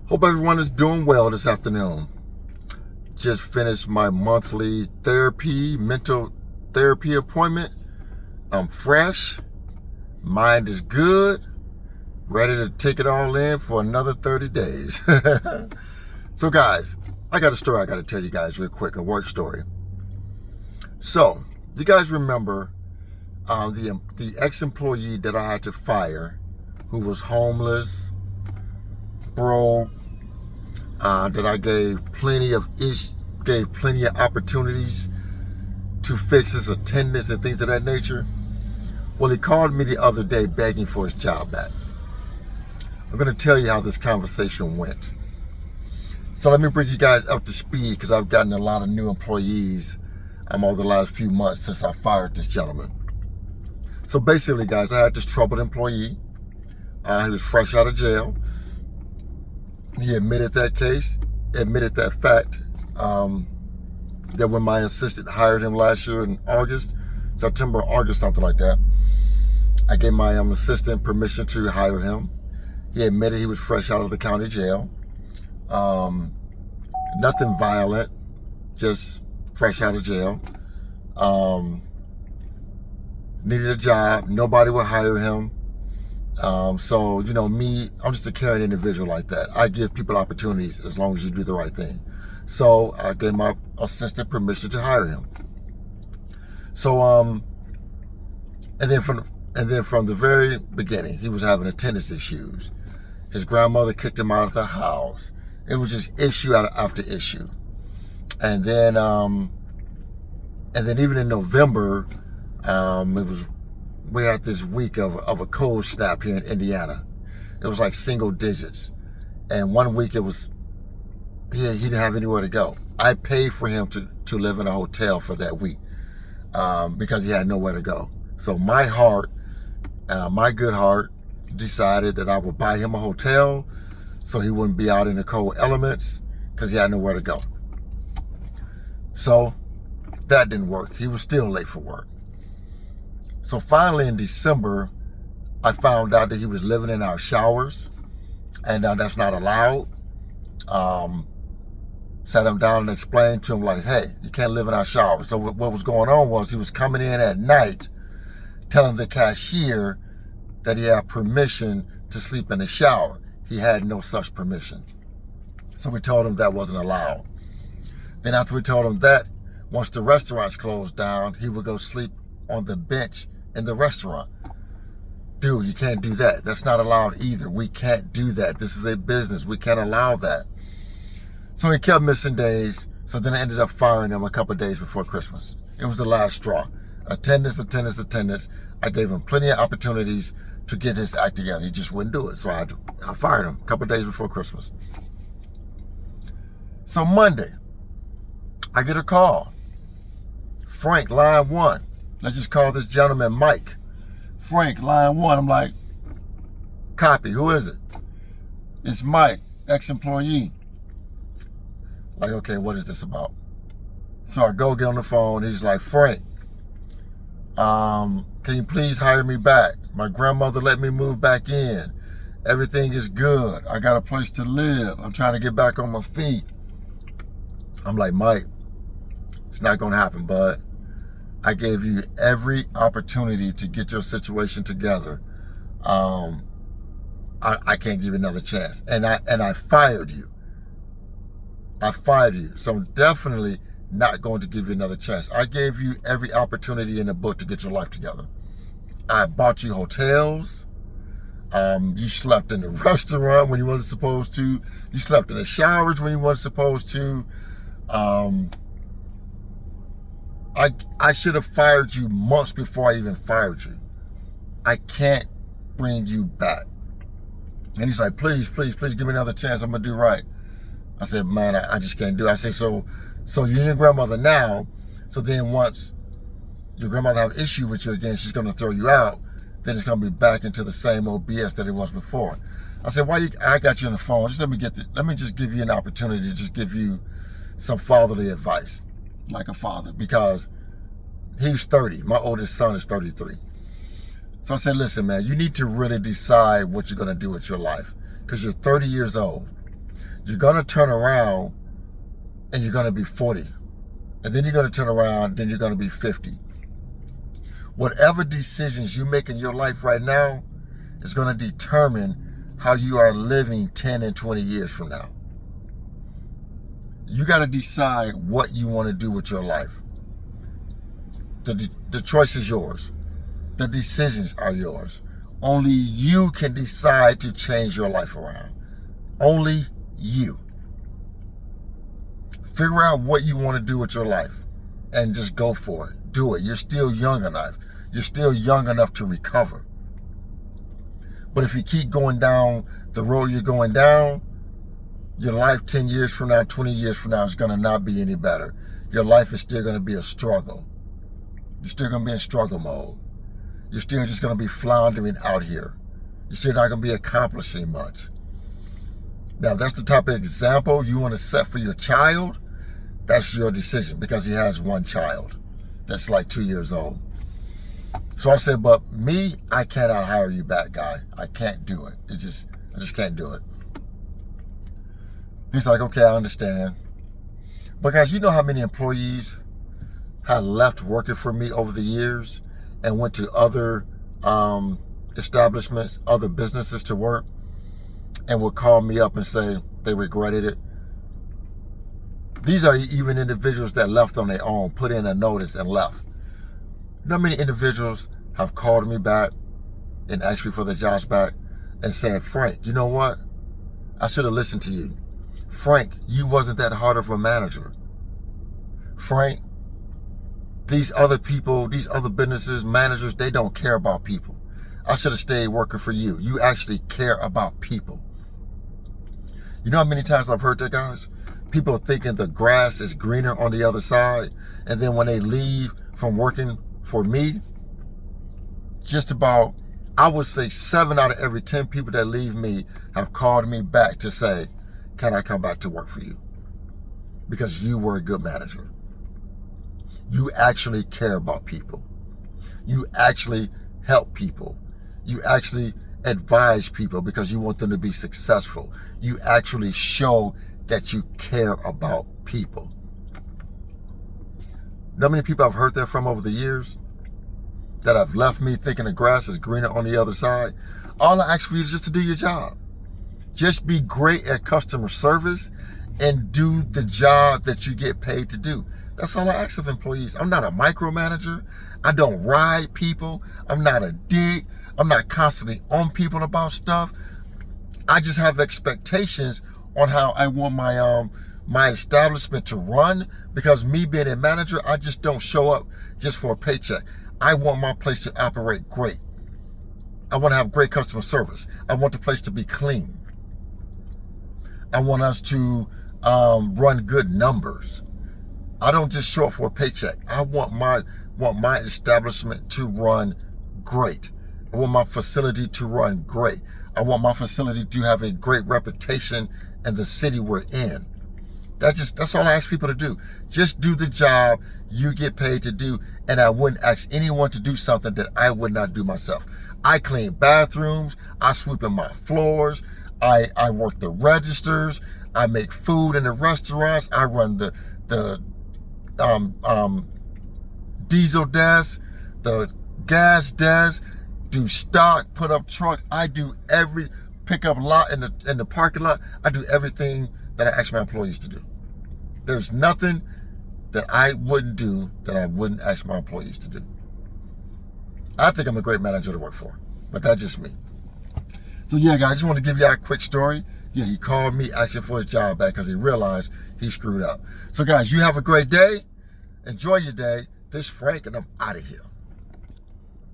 Hope everyone is doing well this afternoon. Just finished my monthly mental therapy appointment. I'm fresh, mind is good, ready to take it all in for another 30 days. So guys, I got a story I got to tell you guys real quick, a work story. So, you guys remember the ex-employee that I had to fire, who was homeless, broke, that I gave plenty of opportunities to fix his attendance and things of that nature? Well, he called me the other day begging for his job back. I'm going to tell you how this conversation went. So let me bring you guys up to speed, because I've gotten a lot of new employees over the last few months since I fired this gentleman. So basically, guys, I had this troubled employee. He was fresh out of jail. He admitted that fact, that when my assistant hired him last year in September, August, something like that, I gave my assistant permission to hire him. He admitted he was fresh out of the county jail. Nothing violent, just fresh out of jail. Needed a job. Nobody would hire him. So, me, I'm just a caring individual like that. I give people opportunities as long as you do the right thing. So I gave my assistant permission to hire him. So, and then from the very beginning, he was having attendance issues. His grandmother kicked him out of the house. It was just issue after issue. And then even in November, we had this week of a cold snap here in Indiana. It was like single digits. And one week he didn't have anywhere to go. I paid for him to live in a hotel for that week, because he had nowhere to go. So my good heart decided that I would buy him a hotel so he wouldn't be out in the cold elements, because he had nowhere to go. So that didn't work. He was still late for work. So finally in December, I found out that he was living in our showers, and that's not allowed. Sat him down and explained to him, like, hey, you can't live in our showers. So what was going on was he was coming in at night telling the cashier that he had permission to sleep in the shower. He had no such permission. So we told him that wasn't allowed. Then after we told him that, once the restaurants closed down, he would go sleep on the bench in the restaurant. Dude, you can't do that. That's not allowed either. We can't do that. This is a business. We can't allow that. So he kept missing days. So then I ended up firing him a couple of days before Christmas. It was the last straw. Attendance. I gave him plenty of opportunities to get his act together. He just wouldn't do it. So I fired him a couple of days before Christmas. So Monday, I get a call. Frank, line 1. Let's just call this gentleman Mike. Frank, line 1. I'm like, copy. Who is it? It's Mike, ex-employee. Like, okay, what is this about? So I go get on the phone. He's like, Frank, can you please hire me back? My grandmother let me move back in. Everything is good. I got a place to live. I'm trying to get back on my feet. I'm like, Mike, it's not going to happen, bud. I gave you every opportunity to get your situation together. I can't give you another chance. And I fired you. So I'm definitely not going to give you another chance. I gave you every opportunity in the book to get your life together. I bought you hotels. You slept in the restaurant when you weren't supposed to. You slept in the showers when you weren't supposed to. I should have fired you months before I even fired you. I can't bring you back. And he's like, please give me another chance. I'm going to do right. I said, man, I just can't do it. I said, so you're your grandmother now. So then once your grandmother have issue with you again, she's going to throw you out. Then it's going to be back into the same old BS that it was before. I said, I got you on the phone. Just let me just give you an opportunity to just give you some fatherly advice, like a father, because he's 30. My oldest son is 33. So I said, listen, man, you need to really decide what you're going to do with your life, because you're 30 years old. You're going to turn around and you're going to be 40. And then you're going to turn around, then you're going to be 50. Whatever decisions you make in your life right now is going to determine how you are living 10 and 20 years from now. You got to decide what you want to do with your life. The choice is yours. The decisions are yours. Only you can decide to change your life around. Only you. Figure out what you want to do with your life and just go for it. Do it. You're still young enough. You're still young enough to recover. But if you keep going down the road you're going down, your life 10 years from now, 20 years from now is going to not be any better. Your life is still going to be a struggle. You're still going to be in struggle mode. You're still just going to be floundering out here. You're still not going to be accomplishing much. Now, if that's the type of example you want to set for your child, that's your decision, because he has one child that's like 2 years old. So I said, but me, I cannot hire you back, guy. I can't do it. I just can't do it. He's like, okay, I understand. But guys, you know how many employees had left working for me over the years and went to other establishments, other businesses to work, and would call me up and say they regretted it. These are even individuals that left on their own, put in a notice and left. You know how many individuals have called me back and asked me for their jobs back and said, Frank, you know what? I should have listened to you. Frank, you wasn't that hard of a manager. Frank, these other people, these other businesses, managers, they don't care about people. I should have stayed working for you. You actually care about people. You know how many times I've heard that, guys? People are thinking the grass is greener on the other side, and then when they leave from working for me, just about, I would say 7 out of every 10 people that leave me have called me back to say, can I come back to work for you? Because you were a good manager. You actually care about people. You actually help people. You actually advise people because you want them to be successful. You actually show that you care about people. You know how many people I've heard that from over the years that have left me thinking the grass is greener on the other side? All I ask for you is just to do your job. Just be great at customer service and do the job that you get paid to do. That's all I ask of employees. I'm not a micromanager. I don't ride people. I'm not a dick. I'm not constantly on people about stuff. I just have expectations on how I want my establishment to run, because me being a manager, I just don't show up just for a paycheck. I want my place to operate great. I want to have great customer service. I want the place to be clean. I want us to run good numbers. I don't just show up for a paycheck. I want my establishment to run great. I want my facility to run great. I want my facility to have a great reputation in the city we're in. That's all I ask people to do. Just do the job you get paid to do, and I wouldn't ask anyone to do something that I would not do myself. I clean bathrooms, I sweep in my floors, I work the registers, I make food in the restaurants, I run the diesel desk, the gas desk, do stock, put up truck. I do pick up lot in the parking lot. I do everything that I ask my employees to do. There's nothing that I wouldn't do that I wouldn't ask my employees to do. I think I'm a great manager to work for, but that's just me. So yeah, guys, I just want to give you a quick story. Yeah, he called me asking for his job back because he realized he screwed up. So guys, you have a great day. Enjoy your day. This is Frank, and I'm out of here.